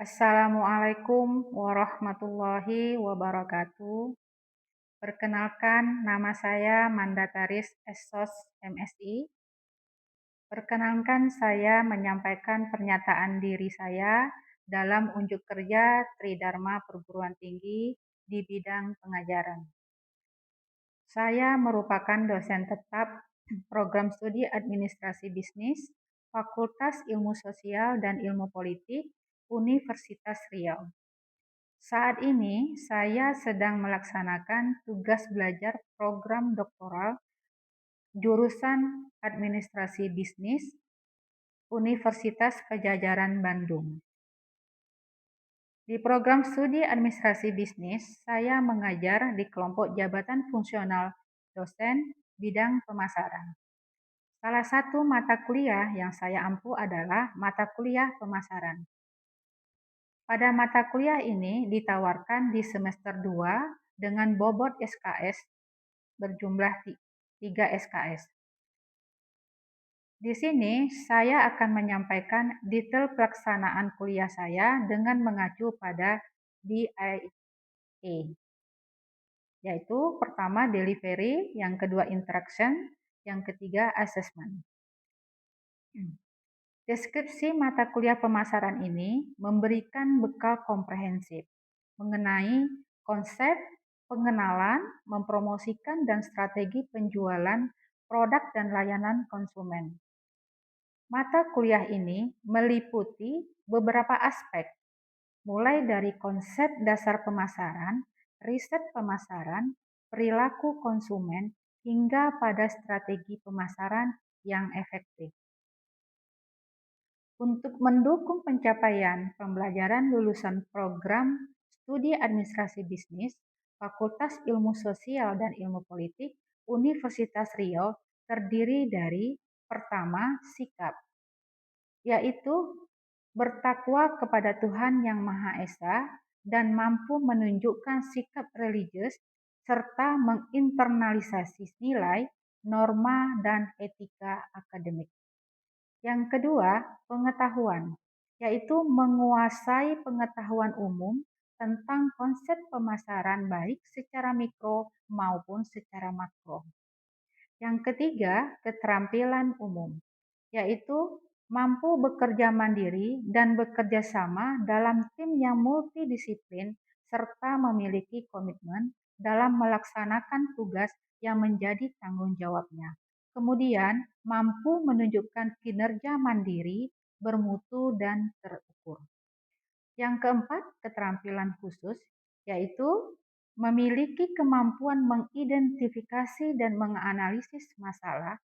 Assalamualaikum warahmatullahi wabarakatuh. Perkenalkan, nama saya Mandataris Esos MSI. Perkenankan saya menyampaikan pernyataan diri saya dalam unjuk kerja Tridharma Perguruan Tinggi di bidang pengajaran. Saya merupakan dosen tetap program studi Administrasi Bisnis, Fakultas Ilmu Sosial dan Ilmu Politik, Universitas Riau. Saat ini saya sedang melaksanakan tugas belajar program doktoral jurusan Administrasi Bisnis Universitas Padjadjaran Bandung. Di program studi Administrasi Bisnis, saya mengajar di kelompok jabatan fungsional dosen bidang pemasaran. Salah satu mata kuliah yang saya ampu adalah mata kuliah pemasaran. Pada mata kuliah ini ditawarkan di semester 2 dengan bobot SKS berjumlah 3 SKS. Di sini saya akan menyampaikan detail pelaksanaan kuliah saya dengan mengacu pada DIA, yaitu pertama delivery, yang kedua interaction, yang ketiga assessment. Deskripsi mata kuliah pemasaran ini memberikan bekal komprehensif mengenai konsep, pengenalan, mempromosikan, dan strategi penjualan produk dan layanan konsumen. Mata kuliah ini meliputi beberapa aspek, mulai dari konsep dasar pemasaran, riset pemasaran, perilaku konsumen, hingga pada strategi pemasaran yang efektif. Untuk mendukung pencapaian pembelajaran lulusan program studi Administrasi Bisnis, Fakultas Ilmu Sosial dan Ilmu Politik, Universitas Riau terdiri dari pertama, sikap, yaitu bertakwa kepada Tuhan Yang Maha Esa dan mampu menunjukkan sikap religius serta menginternalisasi nilai, norma, dan etika akademik. Yang kedua, pengetahuan, yaitu menguasai pengetahuan umum tentang konsep pemasaran baik secara mikro maupun secara makro. Yang ketiga, keterampilan umum, yaitu mampu bekerja mandiri dan bekerja sama dalam tim yang multidisiplin serta memiliki komitmen dalam melaksanakan tugas yang menjadi tanggung jawabnya. Kemudian, mampu menunjukkan kinerja mandiri, bermutu, dan terukur. Yang keempat, keterampilan khusus, yaitu memiliki kemampuan mengidentifikasi dan menganalisis masalah,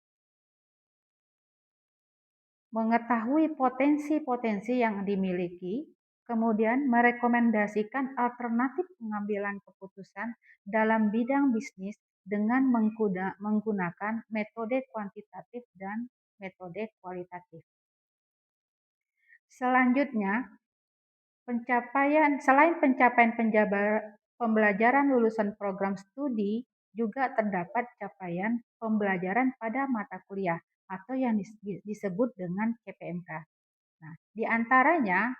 mengetahui potensi-potensi yang dimiliki, kemudian merekomendasikan alternatif pengambilan keputusan dalam bidang bisnis dengan menggunakan metode kuantitatif dan metode kualitatif. Selanjutnya, selain pencapaian pembelajaran lulusan program studi, juga terdapat capaian pembelajaran pada mata kuliah atau yang disebut dengan KPMK. Nah, di antaranya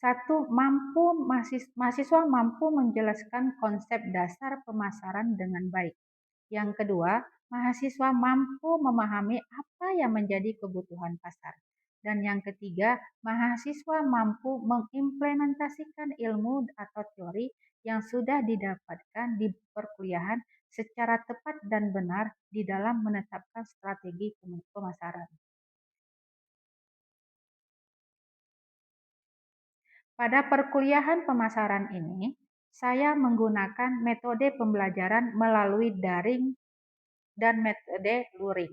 satu, mahasiswa mampu menjelaskan konsep dasar pemasaran dengan baik. Yang kedua, mahasiswa mampu memahami apa yang menjadi kebutuhan pasar. Dan yang ketiga, mahasiswa mampu mengimplementasikan ilmu atau teori yang sudah didapatkan di perkuliahan secara tepat dan benar di dalam menetapkan strategi pemasaran. Pada perkuliahan pemasaran ini, saya menggunakan metode pembelajaran melalui daring dan metode luring.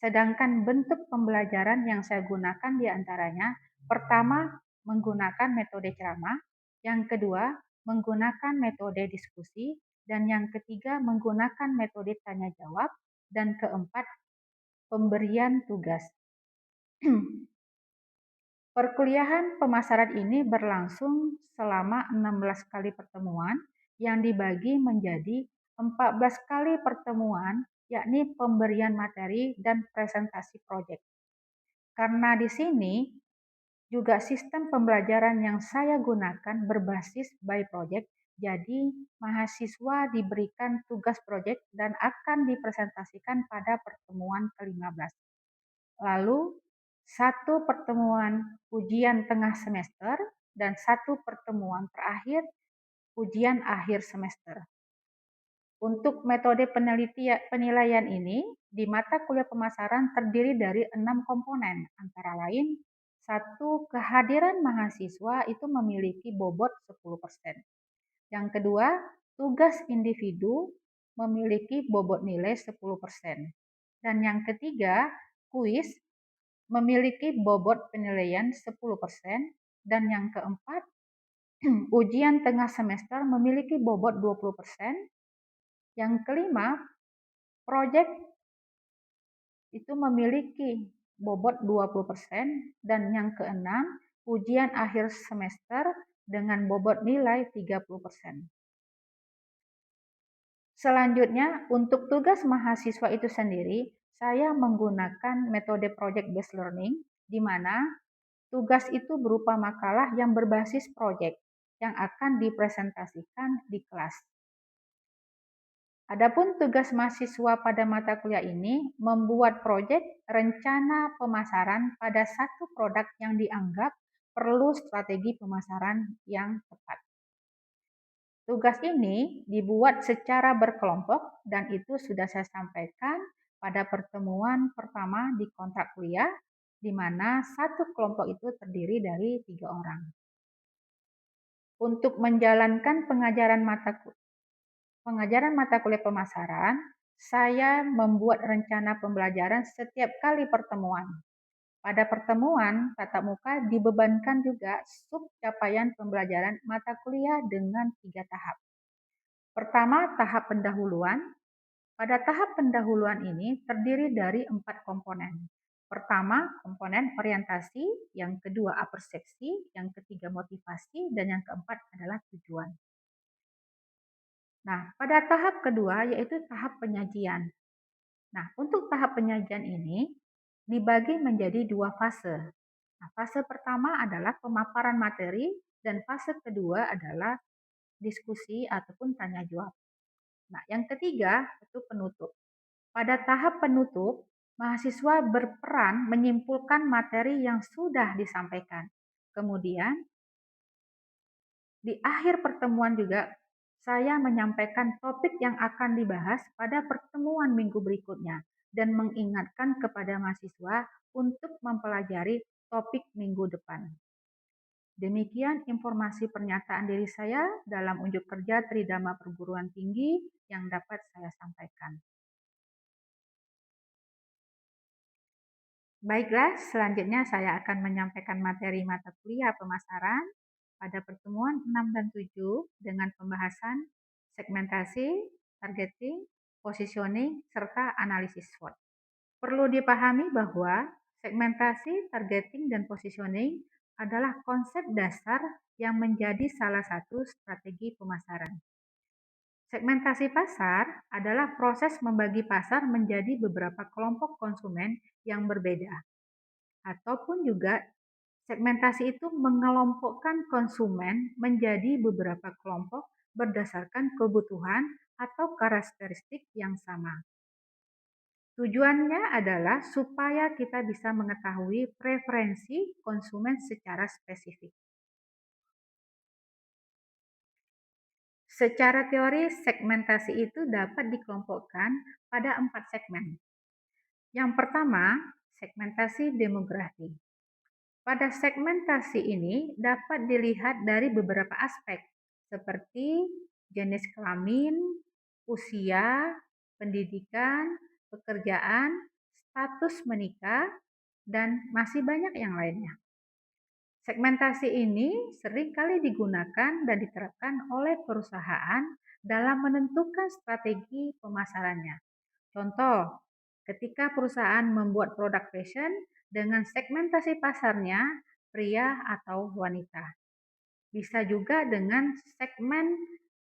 Sedangkan bentuk pembelajaran yang saya gunakan diantaranya, pertama menggunakan metode ceramah, yang kedua menggunakan metode diskusi, dan yang ketiga menggunakan metode tanya jawab, dan keempat pemberian tugas. Perkuliahan pemasaran ini berlangsung selama 16 kali pertemuan yang dibagi menjadi 14 kali pertemuan, yakni pemberian materi dan presentasi proyek. Karena di sini Juga sistem pembelajaran yang saya gunakan berbasis by project, jadi mahasiswa diberikan tugas project dan akan dipresentasikan pada pertemuan ke-15. Lalu, satu pertemuan ujian tengah semester dan satu pertemuan terakhir ujian akhir semester. Untuk metode penilaian ini, di mata kuliah pemasaran terdiri dari 6 komponen, antara lain, satu, kehadiran mahasiswa itu memiliki bobot 10%. Yang kedua, tugas individu memiliki bobot nilai 10%. Dan yang ketiga, kuis memiliki bobot penilaian 10%. Dan yang keempat, ujian tengah semester memiliki bobot 20%. Yang kelima, proyek itu memiliki bobot 20% dan yang keenam, ujian akhir semester dengan bobot nilai 30%. Selanjutnya, untuk tugas mahasiswa itu sendiri, saya menggunakan metode project based learning, di mana tugas itu berupa makalah yang berbasis project yang akan dipresentasikan di kelas. Adapun tugas mahasiswa pada mata kuliah ini membuat proyek rencana pemasaran pada satu produk yang dianggap perlu strategi pemasaran yang tepat. Tugas ini dibuat secara berkelompok dan itu sudah saya sampaikan pada pertemuan pertama di kontrak kuliah, di mana satu kelompok itu terdiri dari 3 orang. Untuk menjalankan pengajaran mata kuliah pemasaran, saya membuat rencana pembelajaran setiap kali pertemuan. Pada pertemuan tatap muka dibebankan juga sub capaian pembelajaran mata kuliah dengan 3 tahap. Pertama, tahap pendahuluan. Pada tahap pendahuluan ini terdiri dari 4 komponen. Pertama, komponen orientasi, yang kedua apersepsi, yang ketiga motivasi, dan yang keempat adalah tujuan. Nah, pada tahap kedua yaitu tahap penyajian. Nah, untuk tahap penyajian ini dibagi menjadi 2 fase. Nah, fase pertama adalah pemaparan materi dan fase kedua adalah diskusi ataupun tanya jawab. Nah, yang ketiga itu penutup. Pada tahap penutup, mahasiswa berperan menyimpulkan materi yang sudah disampaikan. Kemudian, di akhir pertemuan juga saya menyampaikan topik yang akan dibahas pada pertemuan minggu berikutnya dan mengingatkan kepada mahasiswa untuk mempelajari topik minggu depan. Demikian informasi pernyataan diri saya dalam unjuk kerja Tridharma Perguruan Tinggi yang dapat saya sampaikan. Baiklah, selanjutnya saya akan menyampaikan materi mata kuliah pemasaran pada pertemuan 6 dan 7 dengan pembahasan segmentasi, targeting, positioning, serta analisis SWOT. Perlu dipahami bahwa segmentasi, targeting, dan positioning adalah konsep dasar yang menjadi salah satu strategi pemasaran. Segmentasi pasar adalah proses membagi pasar menjadi beberapa kelompok konsumen yang berbeda. Ataupun juga segmentasi itu mengelompokkan konsumen menjadi beberapa kelompok berdasarkan kebutuhan atau karakteristik yang sama. Tujuannya adalah supaya kita bisa mengetahui preferensi konsumen secara spesifik. Secara teori, segmentasi itu dapat dikelompokkan pada 4 segmen. Yang pertama, segmentasi demografi. Pada segmentasi ini dapat dilihat dari beberapa aspek, seperti jenis kelamin, usia, pendidikan, pekerjaan, status menikah, dan masih banyak yang lainnya. Segmentasi ini seringkali digunakan dan diterapkan oleh perusahaan dalam menentukan strategi pemasarannya. Contoh, ketika perusahaan membuat produk fashion dengan segmentasi pasarnya pria atau wanita. Bisa juga dengan segmen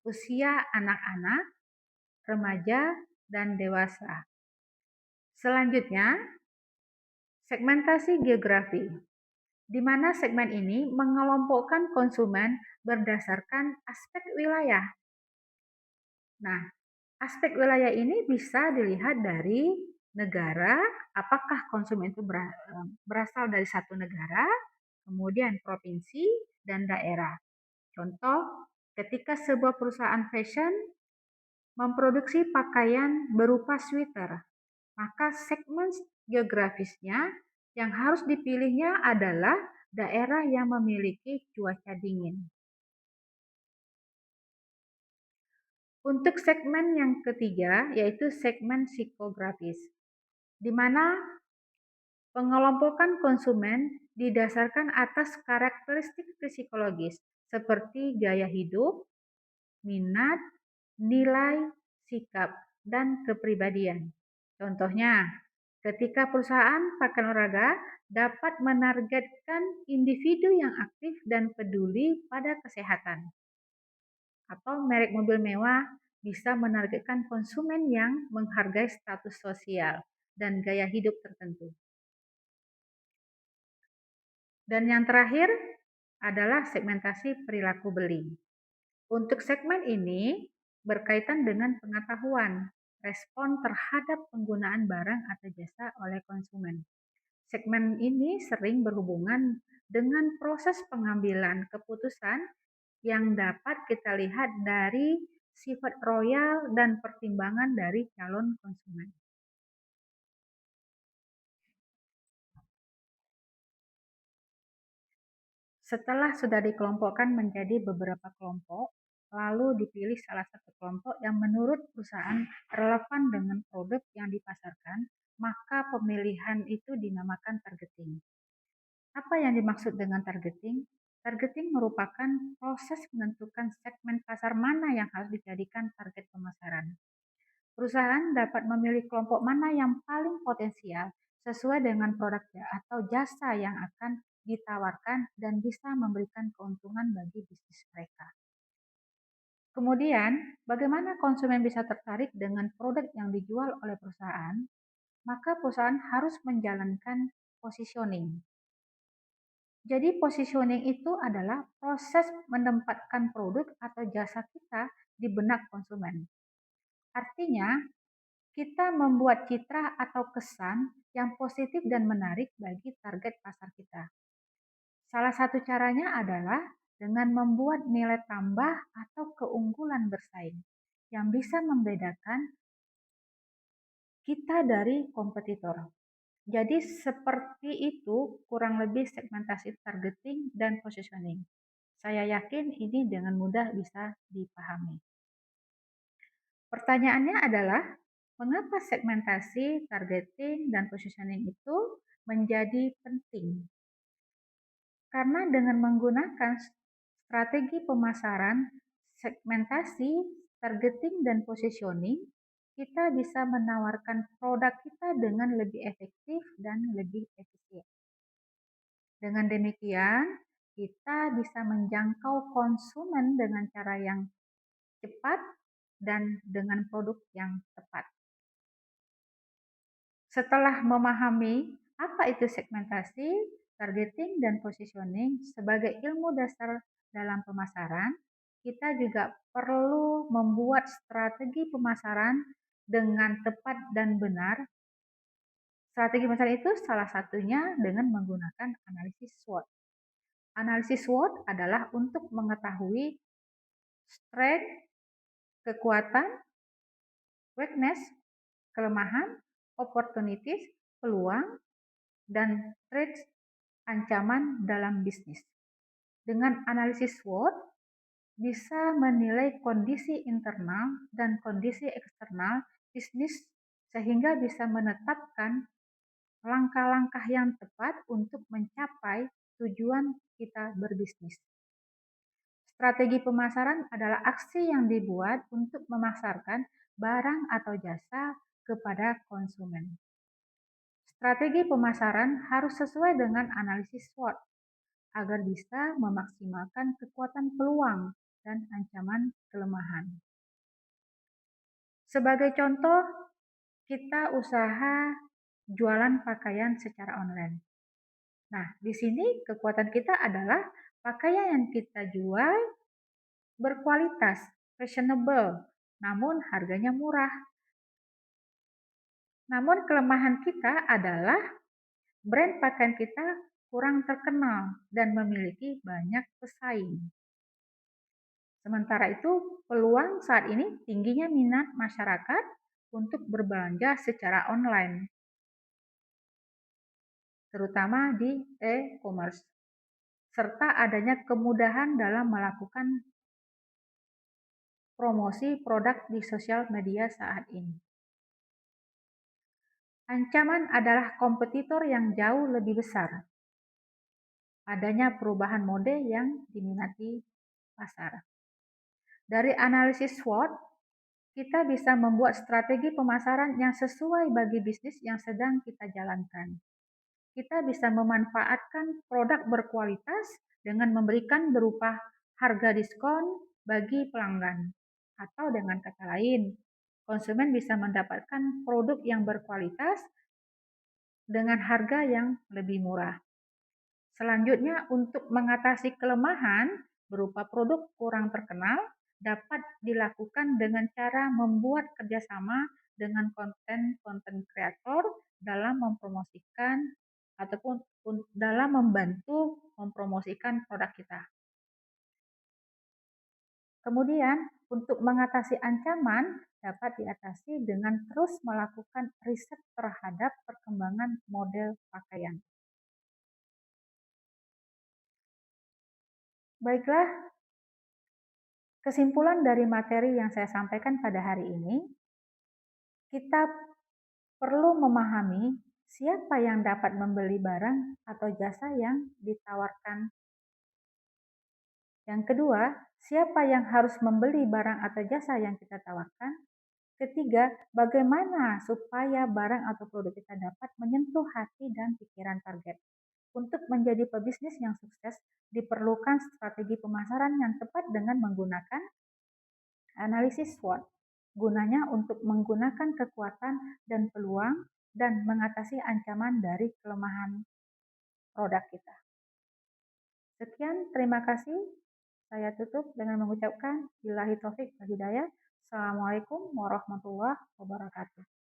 usia anak-anak, remaja, dan dewasa. Selanjutnya, segmentasi geografi. di mana segmen ini mengelompokkan konsumen berdasarkan aspek wilayah. Nah, aspek wilayah ini bisa dilihat dari negara, apakah konsumen itu berasal dari satu negara, kemudian provinsi, dan daerah. Contoh, ketika sebuah perusahaan fashion memproduksi pakaian berupa sweater, maka segmen geografisnya yang harus dipilihnya adalah daerah yang memiliki cuaca dingin. Untuk segmen yang ketiga, yaitu segmen psikografis, di mana pengelompokan konsumen didasarkan atas karakteristik psikologis seperti gaya hidup, minat, nilai, sikap, dan kepribadian. Contohnya, ketika perusahaan pakaian olahraga dapat menargetkan individu yang aktif dan peduli pada kesehatan. Atau merek mobil mewah bisa menargetkan konsumen yang menghargai status sosial dan gaya hidup tertentu. Dan yang terakhir adalah segmentasi perilaku beli. Untuk segmen ini berkaitan dengan pengetahuan, respon terhadap penggunaan barang atau jasa oleh konsumen. Segmen ini sering berhubungan dengan proses pengambilan keputusan yang dapat kita lihat dari sifat royal dan pertimbangan dari calon konsumen. Setelah sudah dikelompokkan menjadi beberapa kelompok, lalu dipilih salah satu kelompok yang menurut perusahaan relevan dengan produk yang dipasarkan, maka pemilihan itu dinamakan targeting. Apa yang dimaksud dengan targeting? Targeting merupakan proses menentukan segmen pasar mana yang harus dijadikan target pemasaran. Perusahaan dapat memilih kelompok mana yang paling potensial sesuai dengan produk atau jasa yang akan ditawarkan dan bisa memberikan keuntungan bagi bisnis mereka. Kemudian, bagaimana konsumen bisa tertarik dengan produk yang dijual oleh perusahaan? Maka perusahaan harus menjalankan positioning. Jadi positioning itu adalah proses menempatkan produk atau jasa kita di benak konsumen. Artinya, kita membuat citra atau kesan yang positif dan menarik bagi target pasar kita. Salah satu caranya adalah dengan membuat nilai tambah atau keunggulan bersaing yang bisa membedakan kita dari kompetitor. Jadi seperti itu kurang lebih segmentasi targeting dan positioning. Saya yakin ini dengan mudah bisa dipahami. Pertanyaannya adalah, mengapa segmentasi, targeting, dan positioning itu menjadi penting? Karena dengan menggunakan strategi pemasaran, segmentasi, targeting, dan positioning, kita bisa menawarkan produk kita dengan lebih efektif dan lebih efisien. Dengan demikian, kita bisa menjangkau konsumen dengan cara yang cepat dan dengan produk yang tepat. Setelah memahami apa itu segmentasi, targeting, dan positioning sebagai ilmu dasar dalam pemasaran, kita juga perlu membuat strategi pemasaran dengan tepat dan benar. Strategi pemasaran itu salah satunya dengan menggunakan analisis SWOT. Analisis SWOT adalah untuk mengetahui strength, kekuatan, weakness, kelemahan, opportunities, peluang, dan threats, ancaman dalam bisnis. Dengan analisis SWOT, bisa menilai kondisi internal dan kondisi eksternal bisnis sehingga bisa menetapkan langkah-langkah yang tepat untuk mencapai tujuan kita berbisnis. Strategi pemasaran adalah aksi yang dibuat untuk memasarkan barang atau jasa kepada konsumen. Strategi pemasaran harus sesuai dengan analisis SWOT agar bisa memaksimalkan kekuatan peluang dan ancaman kelemahan. Sebagai contoh, kita usaha jualan pakaian secara online. Nah, di sini kekuatan kita adalah pakaian yang kita jual berkualitas, fashionable, namun harganya murah. Namun kelemahan kita adalah brand pakaian kita kurang terkenal dan memiliki banyak pesaing. Sementara itu, peluang saat ini tingginya minat masyarakat untuk berbelanja secara online, terutama di e-commerce, serta adanya kemudahan dalam melakukan promosi produk di sosial media saat ini. Ancaman adalah kompetitor yang jauh lebih besar, adanya perubahan mode yang diminati pasar. Dari analisis SWOT, kita bisa membuat strategi pemasaran yang sesuai bagi bisnis yang sedang kita jalankan. Kita bisa memanfaatkan produk berkualitas dengan memberikan berupa harga diskon bagi pelanggan. Atau dengan kata lain, konsumen bisa mendapatkan produk yang berkualitas dengan harga yang lebih murah. Selanjutnya, untuk mengatasi kelemahan berupa produk kurang terkenal, dapat dilakukan dengan cara membuat kerjasama dengan konten kreator dalam mempromosikan ataupun dalam membantu mempromosikan produk kita. Kemudian, untuk mengatasi ancaman dapat diatasi dengan terus melakukan riset terhadap perkembangan model pakaian. Baiklah, kesimpulan dari materi yang saya sampaikan pada hari ini, kita perlu memahami siapa yang dapat membeli barang atau jasa yang ditawarkan. Yang kedua, siapa yang harus membeli barang atau jasa yang kita tawarkan. Ketiga, bagaimana supaya barang atau produk kita dapat menyentuh hati dan pikiran target. Untuk menjadi pebisnis yang sukses, diperlukan strategi pemasaran yang tepat dengan menggunakan analisis SWOT. Gunanya untuk menggunakan kekuatan dan peluang dan mengatasi ancaman dari kelemahan produk kita. Sekian, terima kasih. Saya tutup dengan mengucapkan billahi taufik wal hidayah. Assalamualaikum warahmatullahi wabarakatuh.